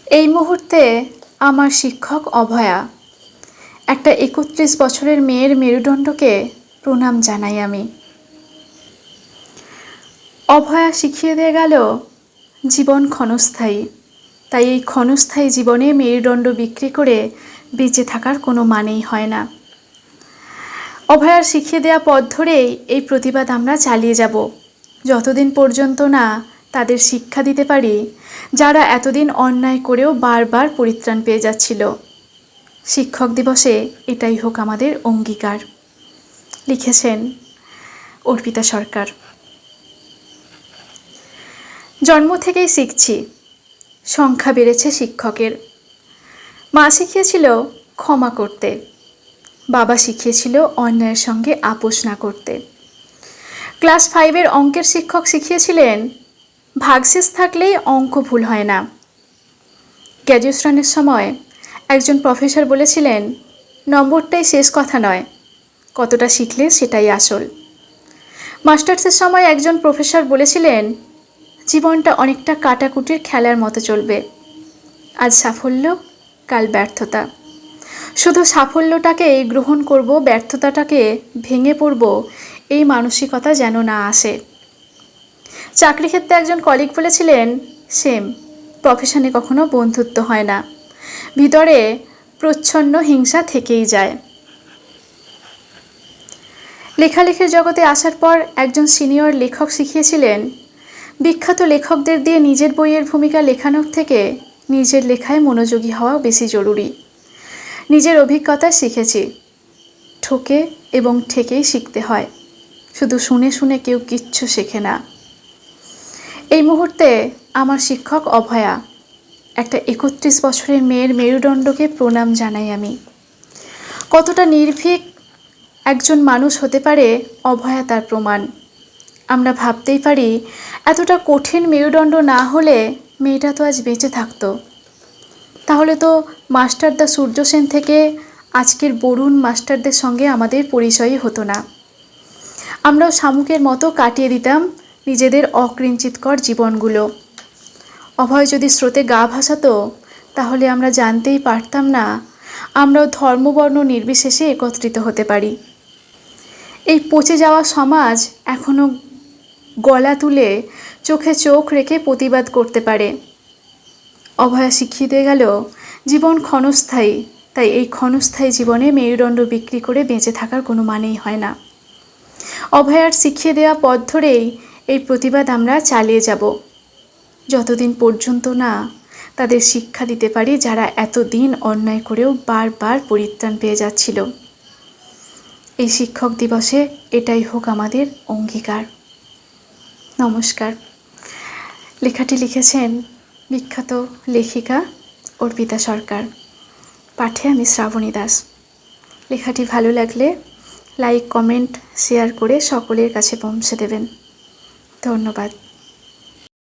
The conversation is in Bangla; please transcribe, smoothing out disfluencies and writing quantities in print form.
এই মুহূর্তে আমার শিক্ষক অভয়া, একটা ৩১ বছরের মেয়ের মেরুদণ্ডকে প্রণাম জানাই আমি। অভয়া শিখিয়ে দিয়ে গেল জীবন ক্ষণস্থায়ী, তাই এই ক্ষণস্থায়ী জীবনে মেরুদণ্ড বিক্রি করে বেঁচে থাকার কোনো মানেই হয় না। অভয়ার শিখিয়ে দেওয়া পথ ধরেই এই প্রতিবাদ আমরা চালিয়ে যাব, যতদিন পর্যন্ত না তাদের শিক্ষা দিতে পারি যারা এতদিন অন্যায় করেও বারবার পরিত্রাণ পেয়ে যাচ্ছিল। শিক্ষক দিবসে এটাই হোক আমাদের অঙ্গীকার। লিখেছেন অর্পিতা সরকার। জন্ম থেকেই শিখছি, সংখ্যা বেড়েছে শিক্ষকের। মা শিখিয়েছিল ক্ষমা করতে, বাবা শিখিয়েছিল অন্যায়ের সঙ্গে আপোষ না করতে। ক্লাস 5-এর অঙ্কের শিক্ষক শিখিয়েছিলেন ভাগশেষ থাকলেই অঙ্ক ভুল হয় না। গ্র্যাজুয়েশনের সময় একজন প্রফেসর বলেছিলেন, নম্বরটাই শেষ কথা নয়, কতটা শিখলে সেটাই আসল। মাস্টার্সের সময় একজন প্রফেসর বলেছিলেন, জীবনটা অনেকটা কাটাকুটির খেলার মতো চলবে, আজ সাফল্য কাল ব্যর্থতা। শুধু সাফল্যটাকেই গ্রহণ করব, ব্যর্থতাটাকে ভেঙে পড়ব, এই মানসিকতা যেন না আসে। চাকরি ক্ষেত্রে একজন কলিগ বলেছিলেন, সেম, প্রফেশনে কখনো বন্ধুত্ব হয় না, ভিতরে প্রচ্ছন্ন হিংসা থেকেই যায়। লেখালেখির জগতে আসার পর একজন সিনিয়র লেখক শিখিয়েছিলেন, বিখ্যাত লেখকদের দিয়ে নিজের বইয়ের ভূমিকা লেখানোর থেকে নিজের লেখায় মনোযোগী হওয়া বেশি জরুরি। নিজের অভিজ্ঞতা শিখেছি, ঠকে এবং ঠেকেই শিখতে হয়, শুধু শুনে শুনে কেউ কিচ্ছু শেখে না। এই মুহূর্তে আমার শিক্ষক অভয়া, একটা ৩১ বছরের মেয়ের মেরুদণ্ডকে প্রণাম জানাই আমি। কতটা নির্ভীক একজন মানুষ হতে পারে অভয়া তার প্রমাণ। আমরা ভাবতেই পারি এতটা কঠিন মেরুদণ্ড না হলে মেয়েটা তো আজ বেঁচে থাকতো। তাহলে তো মাস্টারদা সূর্য সেন থেকে আজকের বরুণ মাস্টারদের সঙ্গে আমাদের পরিচয়ই হতো না। আমরাও শামুকের মতো কাটিয়ে দিতাম নিজেদের অকিঞ্চিৎকর জীবনগুলো। অভয় যদি স্রোতে গা ভাসাতো, তাহলে আমরা জানতেই পারতাম না আমরাও ধর্মবর্ণ নির্বিশেষে একত্রিত হতে পারি। এই পচে যাওয়া সমাজ এখনও গলা তুলে চোখে চোখ রেখে প্রতিবাদ করতে পারে। অভয়া শিখিয়ে দিয়ে গেল জীবন ক্ষণস্থায়ী, তাই এই ক্ষণস্থায়ী জীবনে মেরুদণ্ড বিক্রি করে বেঁচে থাকার কোনো মানেই হয় না। অভয়ার শিখিয়ে দেওয়া পথ ধরেই এই প্রতিবাদ আমরা চালিয়ে যাব, যতদিন পর্যন্ত না তাদের শিক্ষা দিতে পারি যারা এতদিন অন্যায় করেও বারবার পরিত্রাণ পেয়ে যাচ্ছিল। এই শিক্ষক দিবসে এটাই হোক আমাদের অঙ্গীকার। নমস্কার। লেখাটি লিখেছেন বিখ্যাত লেখিকা অর্পিতা সরকার, পাঠে আমি শ্রাবণী দাস। লেখাটি ভালো লাগলে লাইক, কমেন্ট, শেয়ার করে সকলের কাছে পৌঁছে দেবেন। ধন্যবাদ।